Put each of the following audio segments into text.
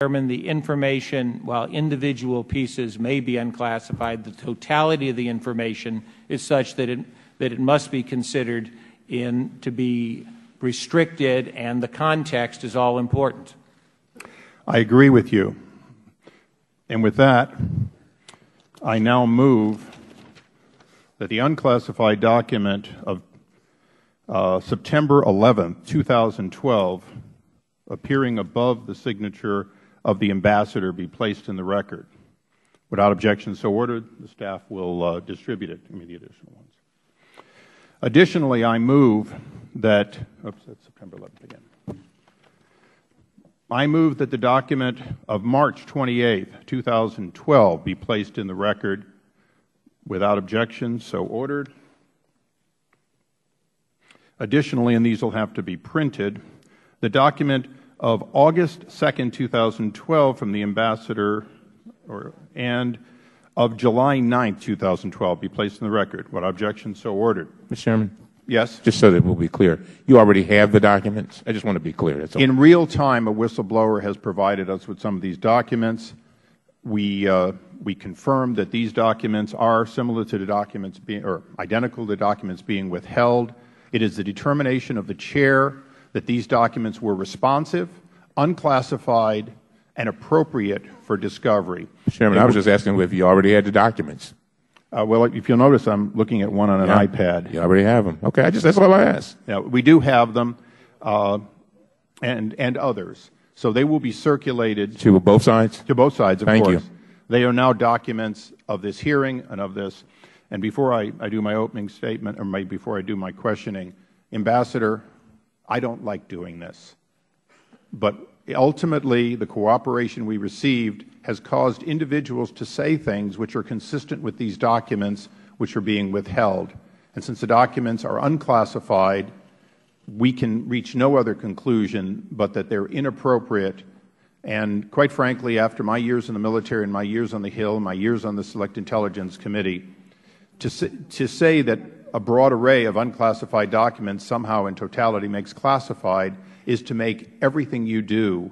Chairman, the information, while individual pieces may be unclassified, the totality of the information is such that it must be considered to be restricted, and the context is all important. I agree with you. And with that, I now move that the unclassified document of September 11, 2012, appearing above the signature of the Ambassador, be placed in the record. Without objection so ordered, the staff will distribute it. Give me the additional ones. Additionally, I move that, oops, that's September 11th again. I move that the document of March 28, 2012 be placed in the record. Without objection so ordered. Additionally, and these will have to be printed, the document of August 2, 2012 from the Ambassador and of July 9, 2012 be placed in the record. Without objection so ordered. Mr. Chairman? Yes? Just so that we'll be clear, you already have the documents? I just want to be clear. That's all. In real time, a whistleblower has provided us with some of these documents. We confirmed that these documents are similar to the documents being, or identical to the documents being withheld. It is the determination of the Chair that these documents were responsive, unclassified, and appropriate for discovery. Mr. Chairman, I was just asking if you already had the documents. Well, if you'll notice, I'm looking at one on an iPad. You already have them. Okay, that's all I asked. Yeah, we do have them, and others. So they will be circulated to both sides? To both sides, of course. Thank you. They are now documents of this hearing and of this. And before I do my opening statement, or before I do my questioning, Ambassador, I don't like doing this. But ultimately, the cooperation we received has caused individuals to say things which are consistent with these documents which are being withheld. And since the documents are unclassified, we can reach no other conclusion but that they're inappropriate. And quite frankly, after my years in the military and my years on the Hill, my years on the Select Intelligence Committee, to say that a broad array of unclassified documents somehow in totality makes classified is to make everything you do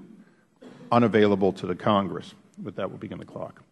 unavailable to the Congress. With that, we'll begin the clock.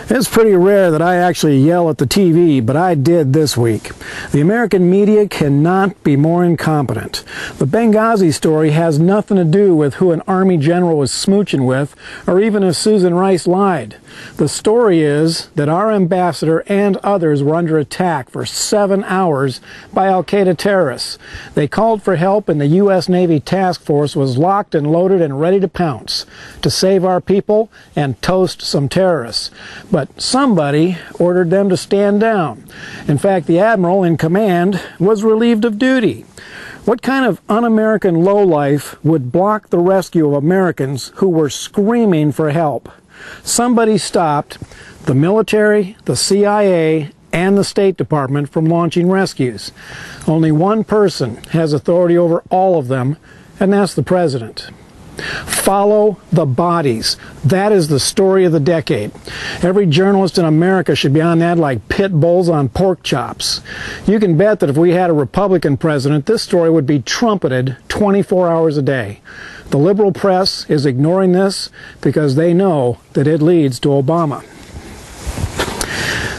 It's pretty rare that I actually yell at the TV, but I did this week. The American media cannot be more incompetent. The Benghazi story has nothing to do with who an Army general was smooching with, or even if Susan Rice lied. The story is that our ambassador and others were under attack for 7 hours by al-Qaeda terrorists. They called for help, and the U.S. Navy task force was locked and loaded and ready to pounce to save our people and toast some terrorists. But somebody ordered them to stand down. In fact, the admiral in command was relieved of duty. What kind of un-American lowlife would block the rescue of Americans who were screaming for help? Somebody stopped the military, the CIA, and the State Department from launching rescues. Only one person has authority over all of them, and that's the President. Follow the bodies. That is the story of the decade. Every journalist in America should be on that like pit bulls on pork chops. You can bet that if we had a Republican president, this story would be trumpeted 24 hours a day. The liberal press is ignoring this because they know that it leads to Obama.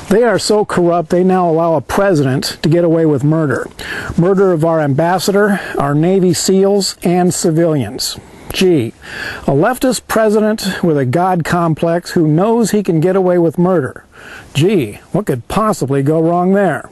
They are so corrupt they now allow a president to get away with murder. Murder of our ambassador, our Navy SEALs, and civilians. Gee, a leftist president with a God complex who knows he can get away with murder. Gee, what could possibly go wrong there?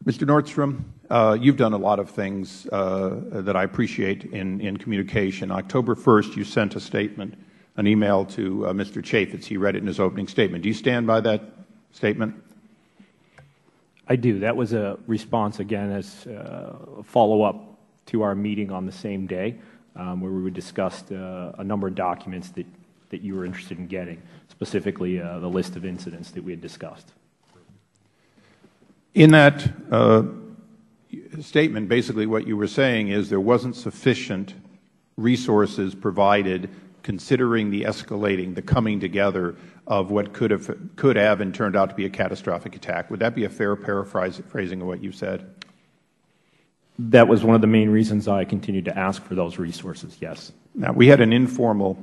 Mr. Nordstrom, you've done a lot of things that I appreciate in communication. October 1st, you sent a statement, an email to Mr. Chaffetz. He read it in his opening statement. Do you stand by that statement? I do. That was a response, again, as a follow-up to our meeting on the same day, where we discussed a number of documents that you were interested in getting, specifically the list of incidents that we had discussed. In that statement, basically what you were saying is there wasn't sufficient resources provided considering the escalating, the coming together of what could have and turned out to be a catastrophic attack. Would that be a fair paraphrasing of what you said? That was one of the main reasons I continued to ask for those resources, yes. Now, we had an informal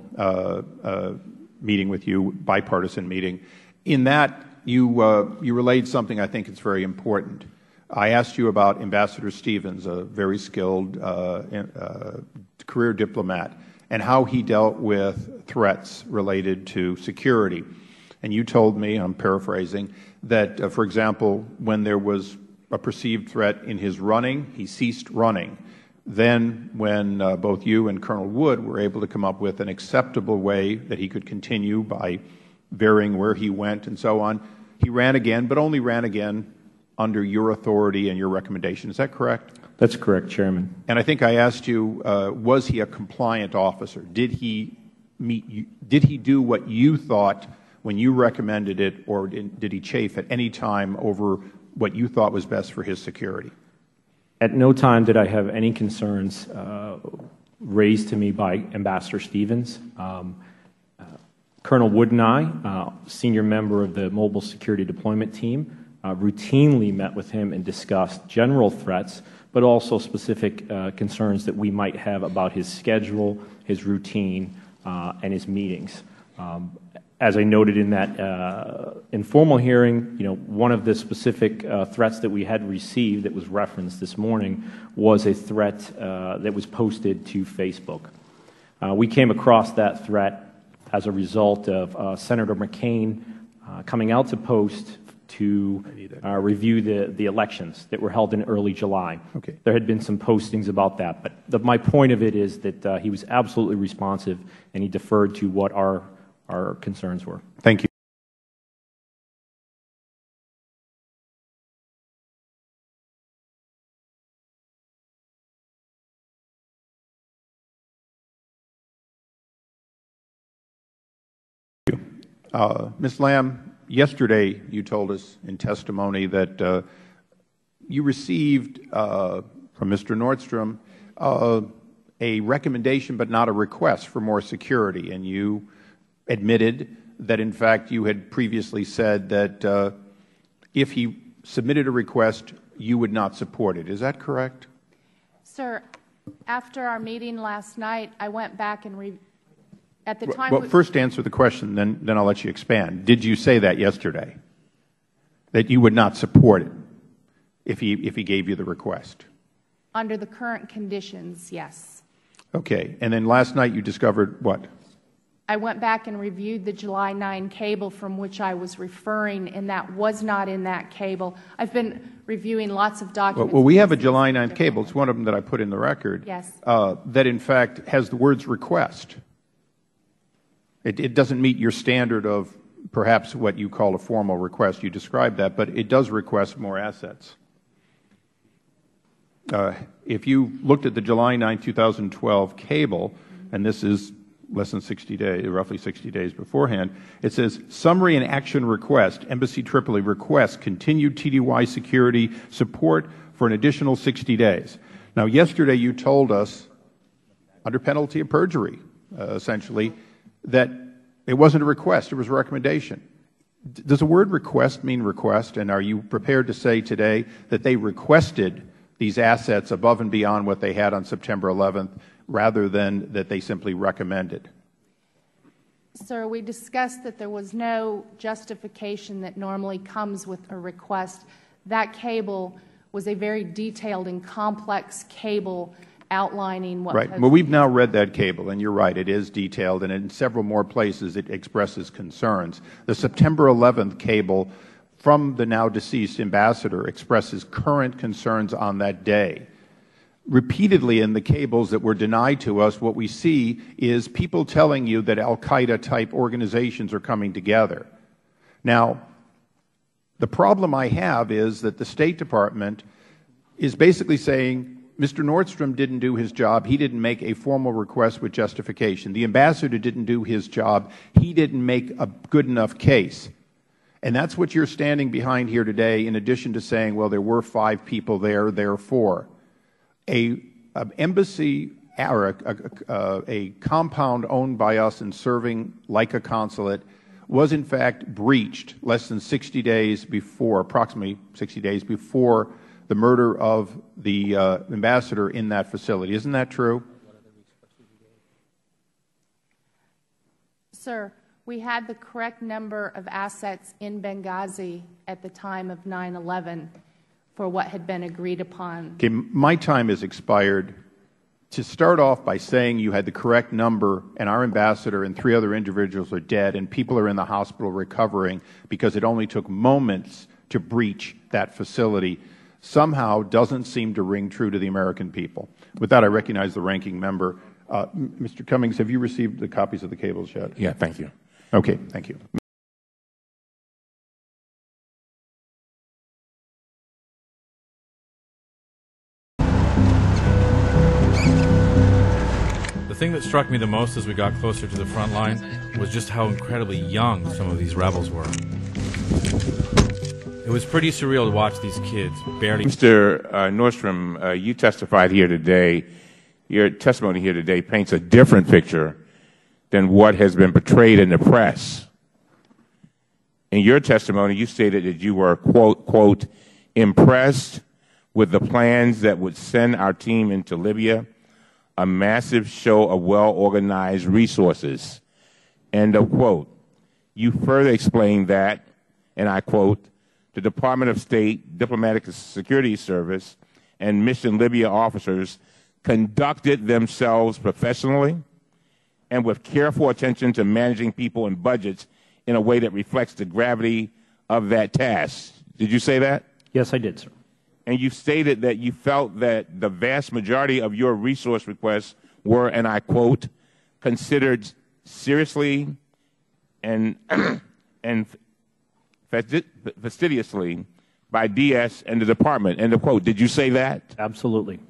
meeting with you, bipartisan meeting. In that, you relayed something I think is very important. I asked you about Ambassador Stevens, a very skilled career diplomat, and how he dealt with threats related to security. And you told me, I'm paraphrasing, that, for example, when there was a perceived threat in his running, he ceased running. Then, when both you and Colonel Wood were able to come up with an acceptable way that he could continue by varying where he went and so on, he ran again, but only ran again under your authority and your recommendation. Is that correct? That's correct, Chairman. And I think I asked you, was he a compliant officer? Did he do what you thought when you recommended it, or did he chafe at any time over what you thought was best for his security? At no time did I have any concerns raised to me by Ambassador Stevens. Colonel Wood and I, senior member of the Mobile Security Deployment Team, routinely met with him and discussed general threats, but also specific concerns that we might have about his schedule, his routine, and his meetings. As I noted in that informal hearing, one of the specific threats that we had received that was referenced this morning was a threat that was posted to Facebook. We came across that threat as a result of Senator McCain coming out to post to review the elections that were held in early July. Okay. There had been some postings about that, but my point of it is that he was absolutely responsive and he deferred to what our concerns were. Thank you. Ms. Lamb, yesterday you told us in testimony that you received from Mr. Nordstrom a recommendation but not a request for more security, and you admitted that, in fact, you had previously said that if he submitted a request, you would not support it. Is that correct? Sir, after our meeting last night, I went back and at the time... Well, first answer the question, then I'll let you expand. Did you say that yesterday, that you would not support it if he gave you the request? Under the current conditions, yes. Okay. And then last night you discovered what? I went back and reviewed the July 9 cable from which I was referring, and that was not in that cable. I've been reviewing lots of documents. Well, we have a July 9 cable. It's one of them that I put in the record. Yes. That, in fact, has the words request. It doesn't meet your standard of perhaps what you call a formal request. You described that, but it does request more assets. If you looked at the July 9, 2012 cable, and this is less than 60 days, roughly 60 days beforehand, it says, summary and action request, Embassy Tripoli requests continued TDY security support for an additional 60 days. Now, yesterday you told us, under penalty of perjury, essentially, that it wasn't a request, it was a recommendation. Does the word request mean request, and are you prepared to say today that they requested these assets above and beyond what they had on September 11th, rather than that they simply recommended? Sir, we discussed that there was no justification that normally comes with a request. That cable was a very detailed and complex cable outlining what... Right. Well, we've now read that cable, and you're right, it is detailed, and in several more places it expresses concerns. The September 11th cable from the now deceased ambassador expresses current concerns on that day. Repeatedly in the cables that were denied to us, what we see is people telling you that al-Qaeda type organizations are coming together. Now, the problem I have is that the State Department is basically saying, Mr. Nordstrom didn't do his job. He didn't make a formal request with justification. The ambassador didn't do his job. He didn't make a good enough case. And that's what you're standing behind here today, in addition to saying, well, there were 5 people there, therefore. An embassy or a compound owned by us and serving like a consulate was in fact breached less than 60 days before, approximately 60 days before the murder of the ambassador in that facility. Isn't that true? Sir, we had the correct number of assets in Benghazi at the time of 9/11 for what had been agreed upon. Okay, my time has expired. To start off by saying you had the correct number and our ambassador and 3 other individuals are dead and people are in the hospital recovering because it only took moments to breach that facility somehow doesn't seem to ring true to the American people. With that, I recognize the ranking member. Mr. Cummings, have you received the copies of the cables yet? Yeah, thank you. Okay, thank you. The thing that struck me the most as we got closer to the front line was just how incredibly young some of these rebels were. It was pretty surreal to watch these kids barely... Mr. Nordstrom, you testified here today. Your testimony here today paints a different picture than what has been portrayed in the press. In your testimony, you stated that you were, quote, impressed with the plans that would send our team into Libya, a massive show of well-organized resources, end of quote. You further explained that, and I quote, the Department of State, Diplomatic Security Service, and Mission Libya officers conducted themselves professionally and with careful attention to managing people and budgets in a way that reflects the gravity of that task. Did you say that? Yes, I did, sir. And you stated that you felt that the vast majority of your resource requests were, and I quote, considered seriously and fastidiously by DS and the department, end of quote. Did you say that? Absolutely.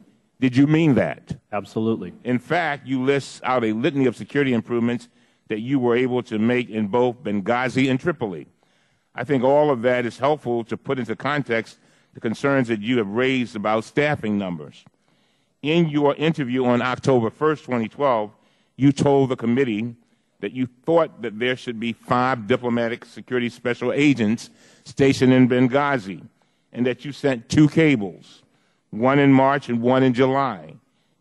Did you mean that? Absolutely. In fact, you list out a litany of security improvements that you were able to make in both Benghazi and Tripoli. I think all of that is helpful to put into context the concerns that you have raised about staffing numbers. In your interview on October 1st, 2012, you told the committee that you thought that there should be 5 diplomatic security special agents stationed in Benghazi, and that you sent 2 cables, one in March and one in July,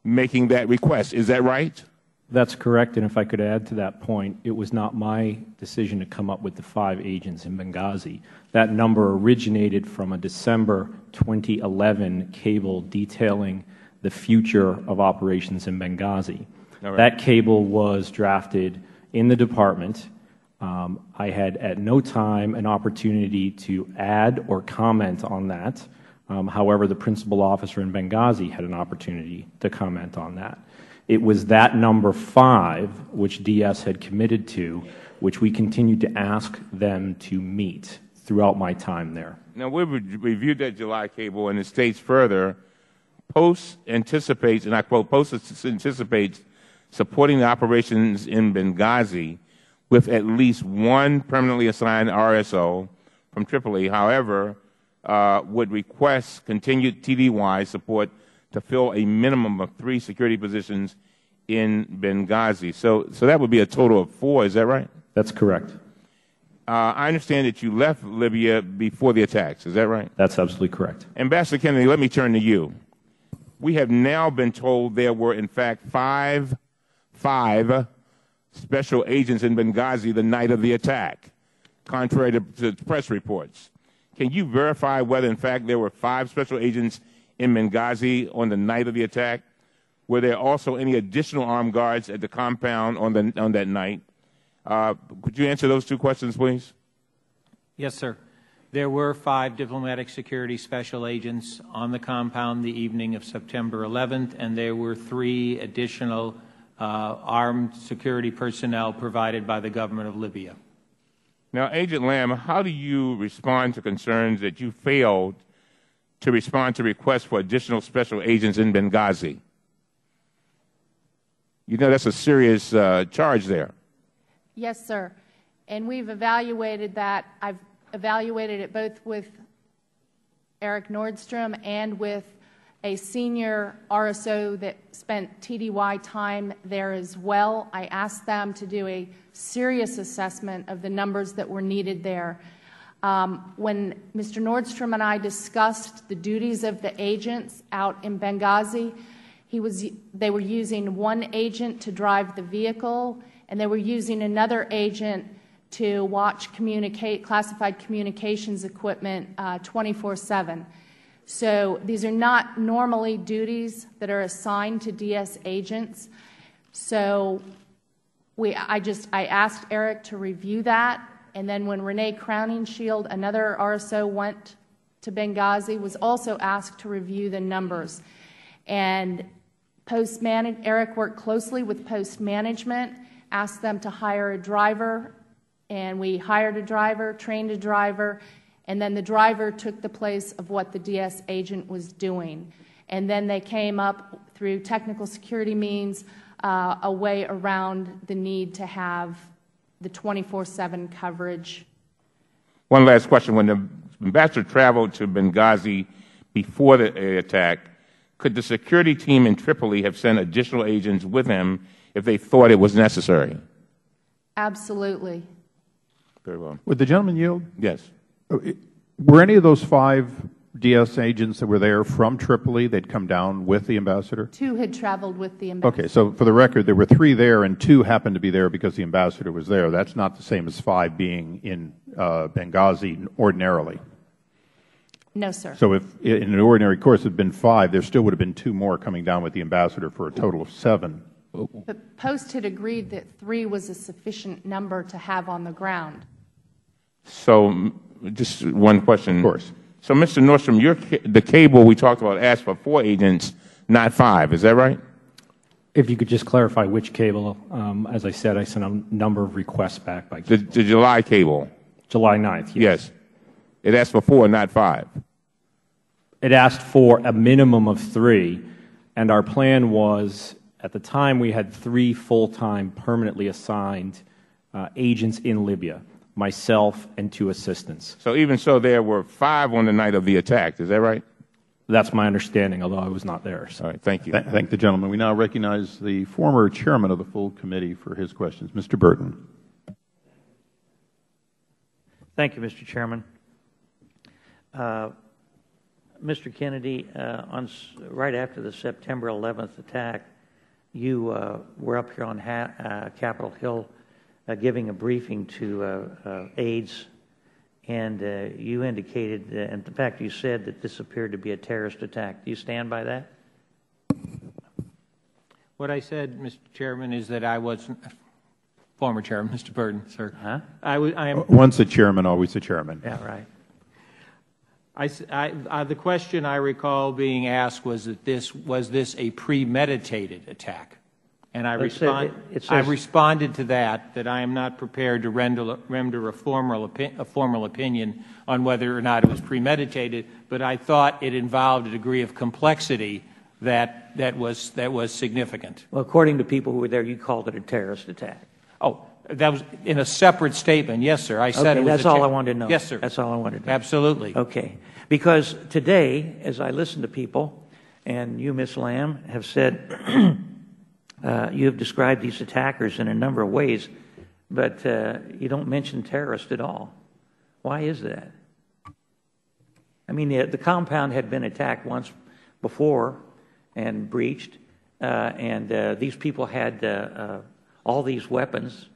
making that request. Is that right? That's correct, and if I could add to that point, it was not my decision to come up with the 5 agents in Benghazi. That number originated from a December 2011 cable detailing the future of operations in Benghazi. Right. That cable was drafted in the department. I had at no time an opportunity to add or comment on that. However, the principal officer in Benghazi had an opportunity to comment on that. It was that number 5, which DS had committed to, which we continued to ask them to meet throughout my time there. Now, we reviewed that July cable, and it states further, Post anticipates, and I quote, Post anticipates supporting the operations in Benghazi with at least 1 permanently assigned RSO from Tripoli. However, would request continued TDY support to fill a minimum of 3 security positions in Benghazi. So that would be a total of 4, is that right? That's correct. I understand that you left Libya before the attacks, is that right? That's absolutely correct. Ambassador Kennedy, let me turn to you. We have now been told there were, in fact, five special agents in Benghazi the night of the attack, contrary to press reports. Can you verify whether, in fact, there were 5 special agents in Benghazi on the night of the attack? Were there also any additional armed guards at the compound on that night? Could you answer those 2 questions, please? Yes, sir. There were 5 diplomatic security special agents on the compound the evening of September 11th, and there were 3 additional armed security personnel provided by the government of Libya. Now, Agent Lamb, how do you respond to concerns that you failed to respond to requests for additional special agents in Benghazi? You know that's a serious charge there. Yes, sir. And we've evaluated that. I've evaluated it both with Eric Nordstrom and with a senior RSO that spent TDY time there as well. I asked them to do a serious assessment of the numbers that were needed there. When Mr. Nordstrom and I discussed the duties of the agents out in Benghazi, they were using one agent to drive the vehicle, and they were using another agent to watch classified communications equipment 24/7. So these are not normally duties that are assigned to DS agents. So I asked Eric to review that, and then when Renee Crowningshield, another RSO, went to Benghazi, was also asked to review the numbers. And Eric worked closely with Post Management, asked them to hire a driver, and we hired a driver, trained a driver, and then the driver took the place of what the DS agent was doing. And then they came up through technical security means a way around the need to have the 24/7 coverage. One last question. When the ambassador traveled to Benghazi before the attack, could the security team in Tripoli have sent additional agents with him if they thought it was necessary? Absolutely. Very well. Would the gentleman yield? Yes. Were any of those 5 DS agents that were there from Tripoli? They'd come down with the ambassador? 2 had traveled with the ambassador. Okay, so for the record, there were 3 there, and 2 happened to be there because the ambassador was there. That's not the same as 5 being in Benghazi ordinarily. No, sir. So if in an ordinary course it had been 5, there still would have been 2 more coming down with the ambassador for a total of 7. But Post had agreed that 3 was a sufficient number to have on the ground. So just one question. Of course. So, Mr. Nordstrom, the cable we talked about asked for 4 agents, not 5. Is that right? If you could just clarify which cable. As I said, I sent a number of requests back by The July cable. July 9th, Yes. It asked for 4, not 5. It asked for a minimum of 3, and our plan was, at the time, we had 3 full-time, permanently assigned agents in Libya, myself and 2 assistants. So even so, there were 5 on the night of the attack. Is that right? That's my understanding, although I was not there. So. All right. Thank you. Thank the gentleman. We now recognize the former chairman of the full committee for his questions. Mr. Burton. Thank you, Mr. Chairman. Mr. Kennedy, right after the September 11th attack, you were up here on Capitol Hill giving a briefing to aides, and you indicated, and in fact you said that this appeared to be a terrorist attack. Do you stand by that? What I said, Mr. Chairman, is that I wasn't former chairman, Mr. Burton, sir. Huh? I am once a chairman, always a chairman. Yeah, right. The question I recall being asked was that was this a premeditated attack? And I responded to that I am not prepared to render a formal opinion on whether or not it was premeditated, but I thought it involved a degree of complexity that was significant. Well, according to people who were there, you called it a terrorist attack. Oh, that was in a separate statement. Yes, sir. I said it was. That's all I wanted to know. Yes, sir. That's all I wanted to know. Absolutely. Okay. Because today, as I listen to people, and you, Ms. Lamb, have said you have described these attackers in a number of ways, but you don't mention terrorists at all. Why is that? I mean, the compound had been attacked once before and breached, and these people had all these weapons,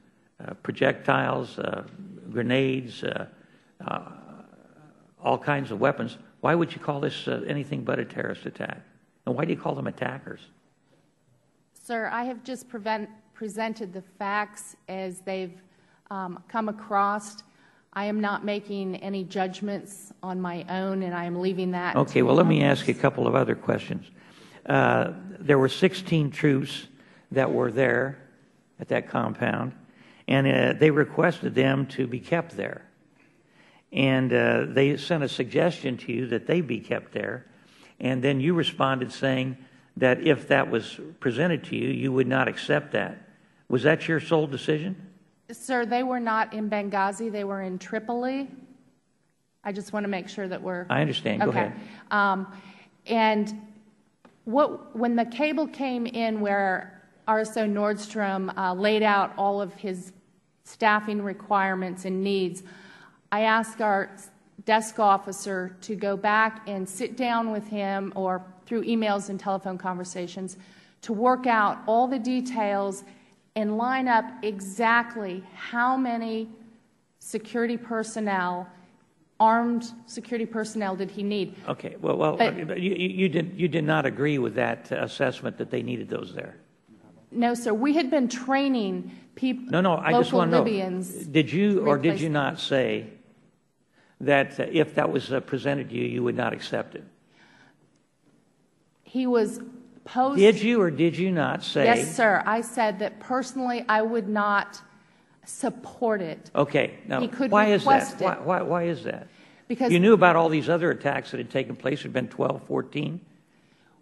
projectiles, grenades, all kinds of weapons. Why would you call this anything but a terrorist attack? And why do you call them attackers? Sir, I have just presented the facts as they've come across. I am not making any judgments on my own, and I am leaving that. Okay, well, let me ask you a couple of other questions. There were 16 troops that were there at that compound, and they requested them to be kept there. And they sent a suggestion to you that they be kept there, and then you responded saying that if that was presented to you, you would not accept that. Was that your sole decision? Sir, they were not in Benghazi. They were in Tripoli. I just want to make sure that we're... I understand. Okay. Go ahead. And when the cable came in where RSO Nordstrom laid out all of his staffing requirements and needs, I asked our desk officer to go back and sit down with him, or through emails and telephone conversations, to work out all the details and line up exactly how many security personnel, armed security personnel, did he need. Okay. Well, you did not agree with that assessment that they needed those there. No, sir. We had been training people. No. I just local want to know. Libyans. Did you or did you not say that if that was presented to you, you would not accept it? He was posed. Did you or did you not say? Yes, sir. I said that personally I would not support it. Okay. Now, he could why is request that? it. Why is that? Because you knew about all these other attacks that had taken place. There had been 12, 14.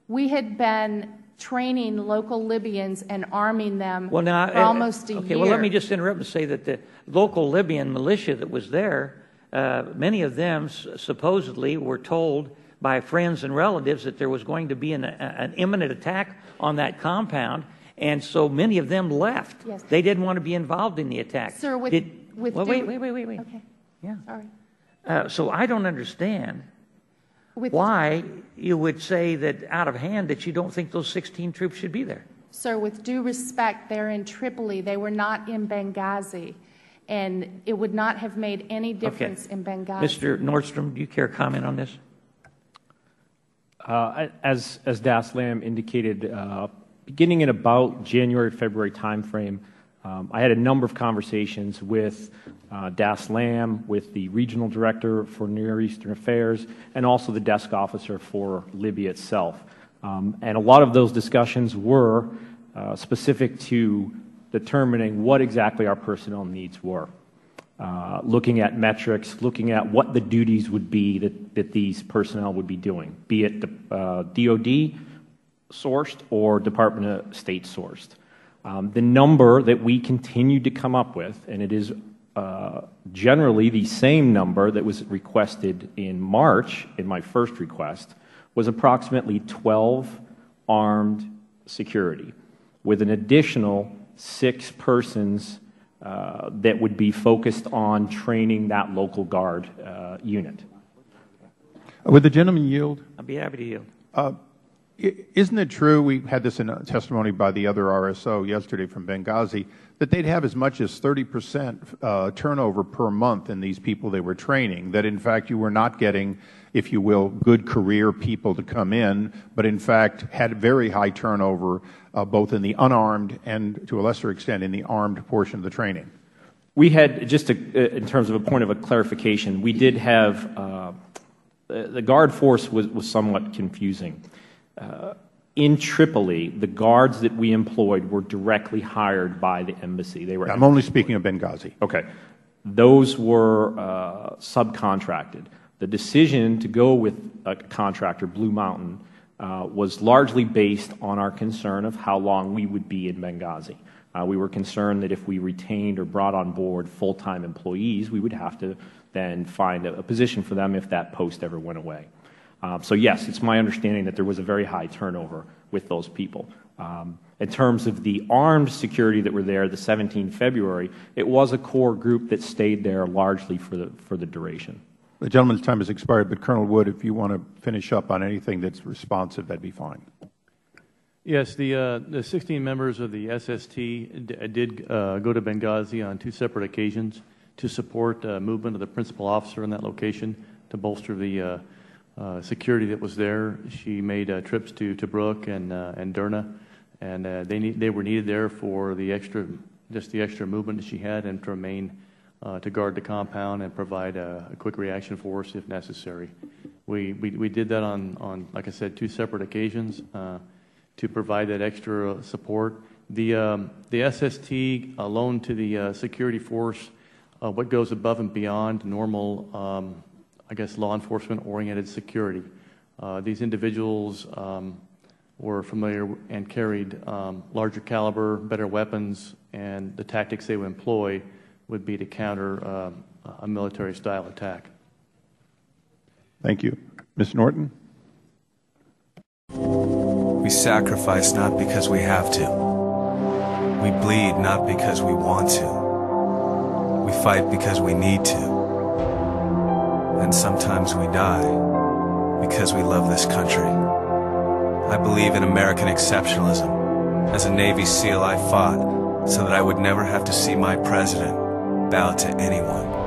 we had been training local Libyans and arming them for almost a year. Okay, well, let me just interrupt and say that the local Libyan militia that was there, many of them supposedly were told by friends and relatives that there was going to be an imminent attack on that compound, and so many of them left. Yes. They didn't want to be involved in the attack. Sir, wait. Okay. Yeah. Sorry. So I don't understand why you would say that out of hand that you don't think those 16 troops should be there. Sir, with due respect, they're in Tripoli. They were not in Benghazi. And it would not have made any difference in Benghazi. Mr. Nordstrom, do you care to comment on this? As Das Lamb indicated, beginning in about January, February timeframe, I had a number of conversations with Das Lamb, with the regional director for Near Eastern Affairs, and also the desk officer for Libya itself. And a lot of those discussions were specific to determining what exactly our personnel needs were. Looking at metrics, looking at what the duties would be that these personnel would be doing, be it DOD sourced or Department of State sourced. The number that we continued to come up with, and it is generally the same number that was requested in March in my first request, was approximately 12 armed security, with an additional 6 persons that would be focused on training that local guard unit. Would the gentleman yield? I'd be happy to yield. Isn't it true, we had this in a testimony by the other RSO yesterday from Benghazi, that they'd have as much as 30% turnover per month in these people they were training, that in fact you were not getting, if you will, good career people to come in, but in fact had very high turnover both in the unarmed and, to a lesser extent, in the armed portion of the training? We had, just in terms of a point of a clarification, we did have, the guard force was somewhat confusing. In Tripoli, the guards that we employed were directly hired by the embassy. They were. I'm only speaking of Benghazi. Okay. Those were subcontracted. The decision to go with a contractor, Blue Mountain, was largely based on our concern of how long we would be in Benghazi. We were concerned that if we retained or brought on board full-time employees, we would have to then find a position for them if that post ever went away. So yes, it's my understanding that there was a very high turnover with those people. In terms of the armed security that were there, the 17 February, it was a core group that stayed there largely for the duration. The gentleman's time has expired, but Colonel Wood, if you want to finish up on anything that's responsive, that'd be fine. Yes, the 16 members of the SST did go to Benghazi on 2 separate occasions to support movement of the principal officer in that location to bolster the security that was there. She made trips to Tobruk and Derna, and they were needed there for the extra movement that she had, and to remain to guard the compound and provide a quick reaction force if necessary. We did that on like I said, 2 separate occasions to provide that extra support. The SST loan to the security force, what goes above and beyond normal I guess law enforcement-oriented security. These individuals were familiar and carried larger caliber, better weapons, and the tactics they would employ would be to counter a military-style attack. Thank you. Ms. Norton? We sacrifice not because we have to. We bleed not because we want to. We fight because we need to. and sometimes we die because we love this country. I believe in American exceptionalism. As a Navy SEAL, I fought so that I would never have to see my president bow to anyone.